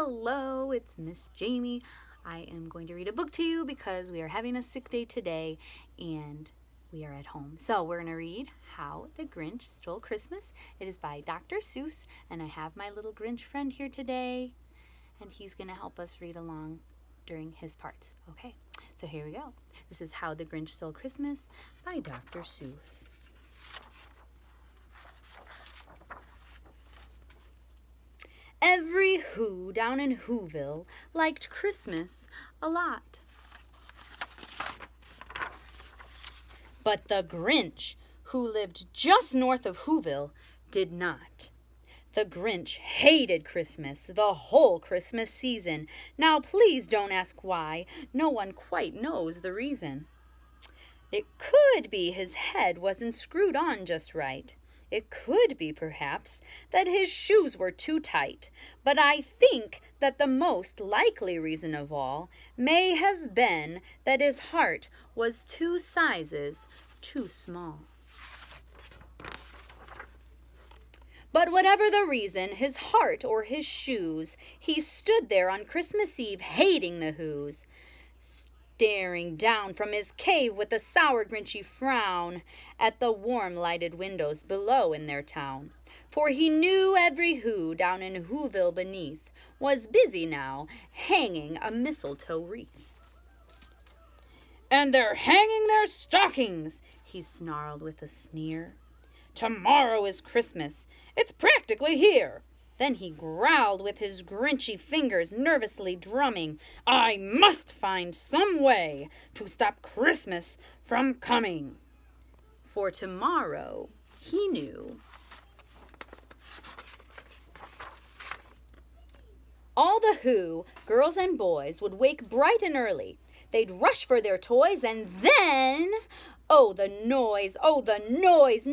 Hello, it's Miss Jamey. I am going to read a book to you because we are having a sick day today and we are at home. So we're going to read How the Grinch Stole Christmas. It is by Dr. Seuss, and I have my little Grinch friend here today, and he's going to help us read along during his parts. Okay, so here we go. This is How the Grinch Stole Christmas by Dr. Seuss. Every Who down in Whoville liked Christmas a lot. But the Grinch, who lived just north of Whoville, did not. The Grinch hated Christmas, the whole Christmas season. Now please don't ask why. No one quite knows the reason. It could be his head wasn't screwed on just right. It could be, perhaps, that his shoes were too tight, but I think that the most likely reason of all may have been that his heart was 2 sizes too small. But whatever the reason, his heart or his shoes, he stood there on Christmas Eve hating the Whos, staring down from his cave with a sour, grinchy frown at the warm lighted windows below in their town. For he knew every Who down in Whoville beneath was busy now hanging a mistletoe wreath. "And they're hanging their stockings," he snarled with a sneer. "Tomorrow is Christmas. It's practically here." Then he growled with his grinchy fingers nervously drumming, "I must find some way to stop Christmas from coming." For tomorrow, he knew, all the Who, girls and boys, would wake bright and early. They'd rush for their toys, and then, oh, the noise, noise,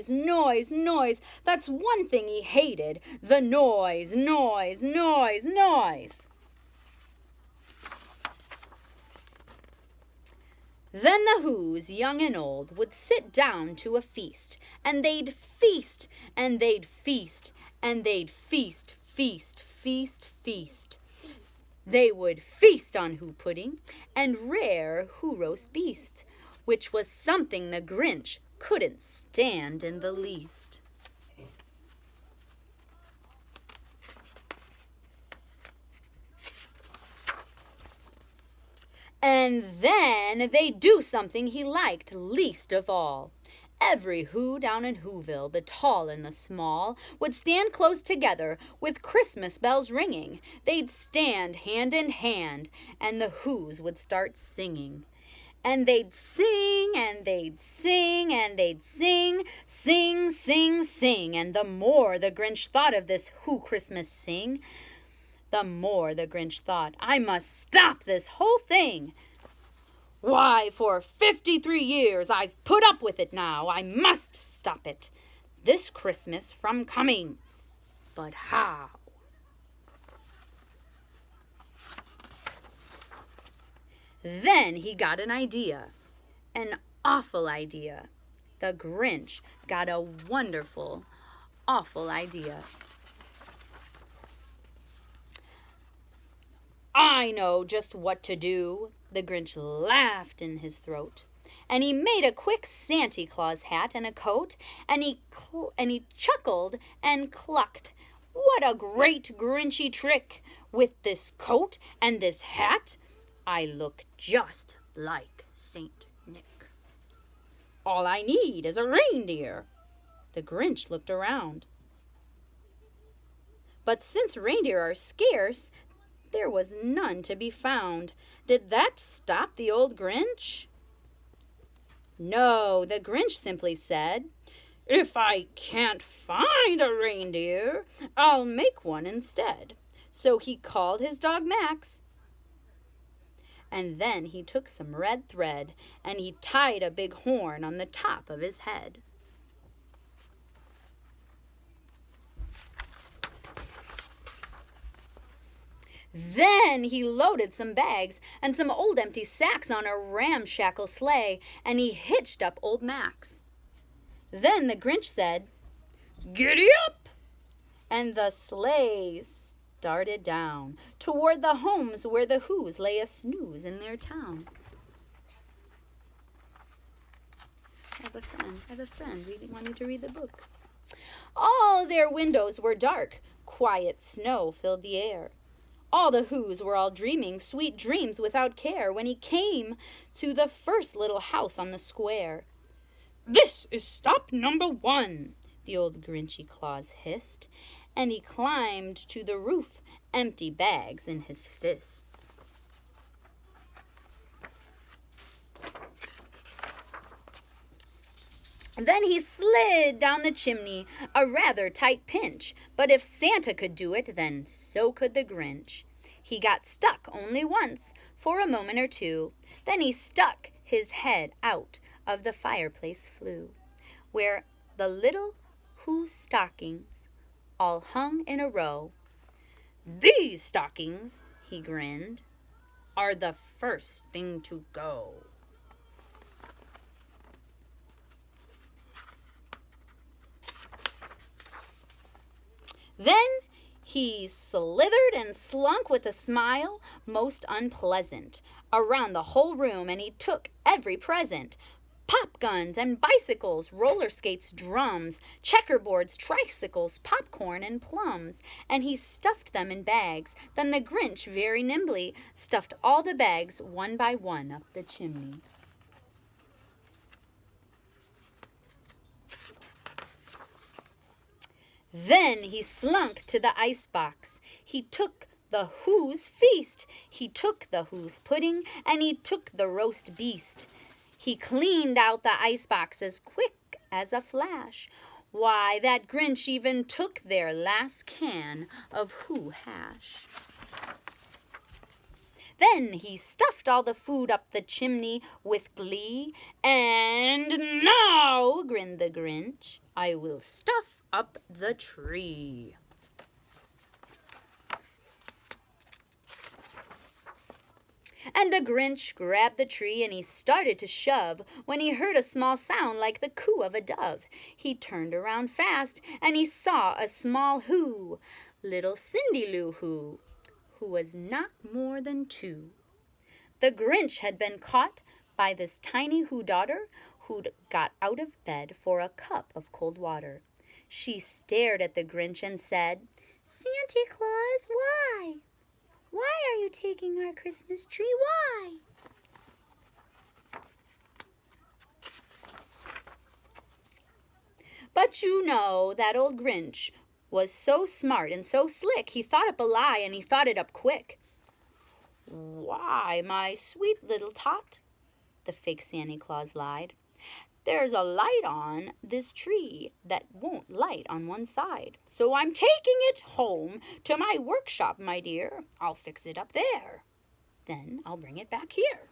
noise, noise. That's one thing he hated, the noise, noise, noise, noise. Then the Whos, young and old, would sit down to a feast, and they'd feast, and they'd feast, and they'd feast, feast, feast, feast. They would feast on Who pudding and rare Who roast beast, which was something the Grinch couldn't stand in the least. And then they'd do something he liked least of all. Every Who down in Whoville, the tall and the small, would stand close together with Christmas bells ringing. They'd stand hand in hand, and the Whos would start singing. And they'd sing, and they'd sing, and they'd sing, sing, sing, sing. And the more the Grinch thought of this Who Christmas sing, the more the Grinch thought, I must stop this whole thing. Why, for 53 years I've put up with it now. I must stop it this Christmas from coming. But how? Then he got an idea, an awful idea. The Grinch got a wonderful, awful idea. I know just what to do. The Grinch laughed in his throat, and he made a quick Santa Claus hat and a coat, and he chuckled and clucked. What a great Grinchy trick! With this coat and this hat, I look just like Saint Nick. All I need is a reindeer. The Grinch looked around. But since reindeer are scarce, there was none to be found. Did that stop the old Grinch? No, the Grinch simply said, if I can't find a reindeer, I'll make one instead. So he called his dog Max. And then he took some red thread and he tied a big horn on the top of his head. Then he loaded some bags and some old empty sacks on a ramshackle sleigh, and he hitched up old Max. Then the Grinch said, "Giddy up!" And the sleigh started down toward the homes where the Whos lay a snooze in their town. I have a friend wanting to read the book. All their windows were dark, quiet snow filled the air. All the Whos were all dreaming sweet dreams without care when he came to the first little house on the square. "This is stop number 1, the old Grinchy Claus hissed, and he climbed to the roof, empty bags in his fists. Then he slid down the chimney, a rather tight pinch, but if Santa could do it, then so could the Grinch. He got stuck only once, for a moment or two, then he stuck his head out of the fireplace flue, where the little Who stockings all hung in a row. "These stockings," he grinned, "are the first thing to go." Then he slithered and slunk with a smile most unpleasant around the whole room, and he took every present. Pop guns and bicycles, roller skates, drums, checkerboards, tricycles, popcorn, and plums, and he stuffed them in bags. Then the Grinch very nimbly stuffed all the bags one by one up the chimney. Then he slunk to the icebox. He took the Who's feast. He took the Who's pudding, and he took the roast beast. He cleaned out the icebox as quick as a flash. Why, that Grinch even took their last can of Who hash. Then he stuffed all the food up the chimney with glee. "And now," grinned the Grinch, "I will stuff up the tree." And the Grinch grabbed the tree and he started to shove when he heard a small sound like the coo of a dove. He turned around fast and he saw a small Who, little Cindy Lou Who was not more than 2. The Grinch had been caught by this tiny Who daughter who'd got out of bed for a cup of cold water. She stared at the Grinch and said, "Santa Claus, why? Why are you taking our Christmas tree? Why?" But you know that old Grinch was so smart and so slick, he thought up a lie and he thought it up quick. "Why, my sweet little tot," the fake Santa Claus lied, "there's a light on this tree that won't light on one side. So I'm taking it home to my workshop, my dear. I'll fix it up there. Then I'll bring it back here."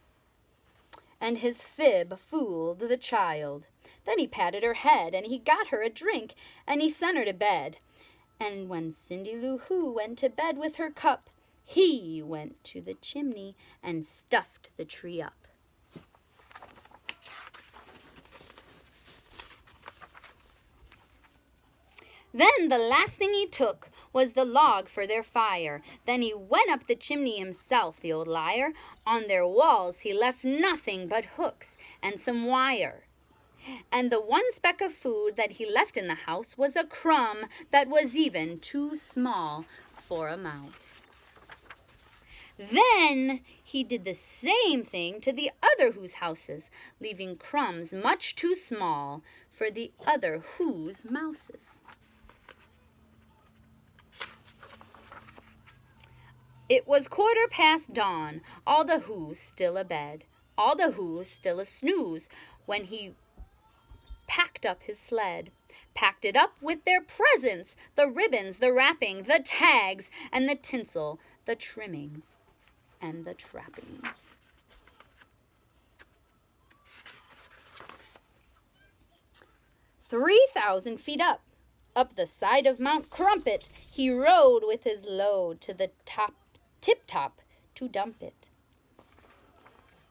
And his fib fooled the child. Then he patted her head and he got her a drink and he sent her to bed. And when Cindy Lou Who went to bed with her cup, he went to the chimney and stuffed the tree up. Then the last thing he took was the log for their fire. Then he went up the chimney himself, the old liar. On their walls he left nothing but hooks and some wire. And the one speck of food that he left in the house was a crumb that was even too small for a mouse. Then he did the same thing to the other Who's houses, leaving crumbs much too small for the other Who's mouses. It was 1/4 dawn, all the Who's still abed, all the Who's still a snooze, when he packed up his sled, packed it up with their presents, the ribbons, the wrapping, the tags, and the tinsel, the trimmings, and the trappings. "3,000 feet up the side of Mount Crumpet, he rode with his load to the tip-top to dump it.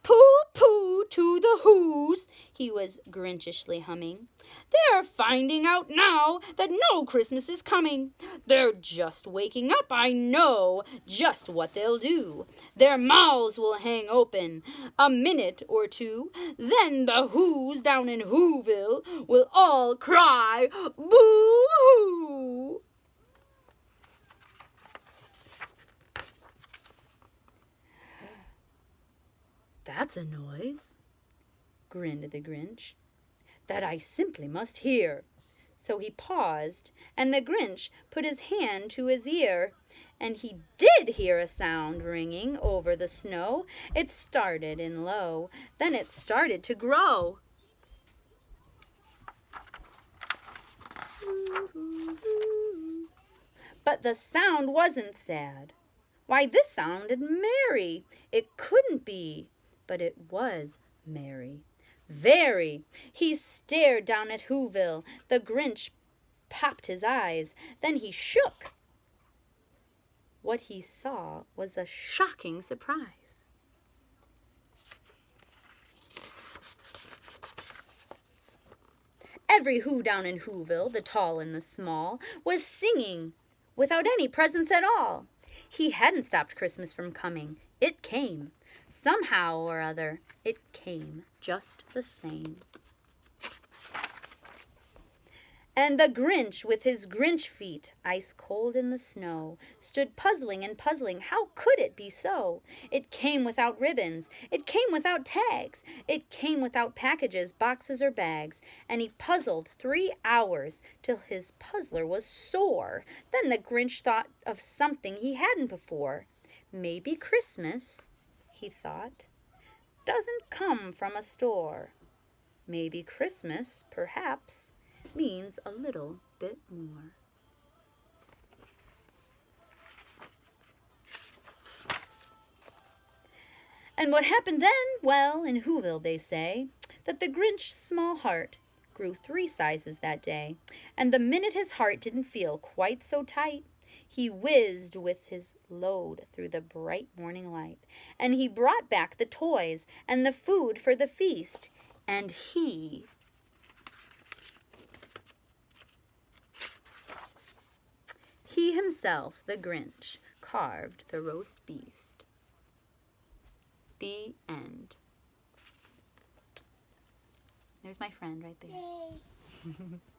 Poop pooh to the who's, he was Grinchishly humming. They're finding out now that no Christmas is coming. They're just waking up, I know just what they'll do. Their mouths will hang open a minute or two. Then the who's down in Whoville will all cry, boo-hoo! That's a noise, grinned the Grinch, that I simply must hear. So he paused, and the Grinch put his hand to his ear, and he did hear a sound ringing over the snow. It started in low, then it started to grow. But the sound wasn't sad. Why, this sounded merry. It couldn't be, but it was merry. Very. He stared down at Whoville. The Grinch popped his eyes. Then he shook. What he saw was a shocking surprise. Every who down in Whoville, the tall and the small, was singing without any presents at all. He hadn't stopped Christmas from coming. It came. Somehow or other, it came just the same. And the Grinch, with his Grinch feet, ice cold in the snow, stood puzzling and puzzling. How could it be so? It came without ribbons. It came without tags. It came without packages, boxes, or bags. And he puzzled 3 hours till his puzzler was sore. Then the Grinch thought of something he hadn't before. Maybe Christmas, he thought, doesn't come from a store. Maybe Christmas, perhaps, means a little bit more. And what happened then? Well, in Whoville they say that the Grinch's small heart grew 3 sizes that day. And the minute his heart didn't feel quite so tight, he whizzed with his load through the bright morning light. And he brought back the toys and the food for the feast. And he himself, the Grinch, carved the roast beast. The end. There's my friend right there. Yay.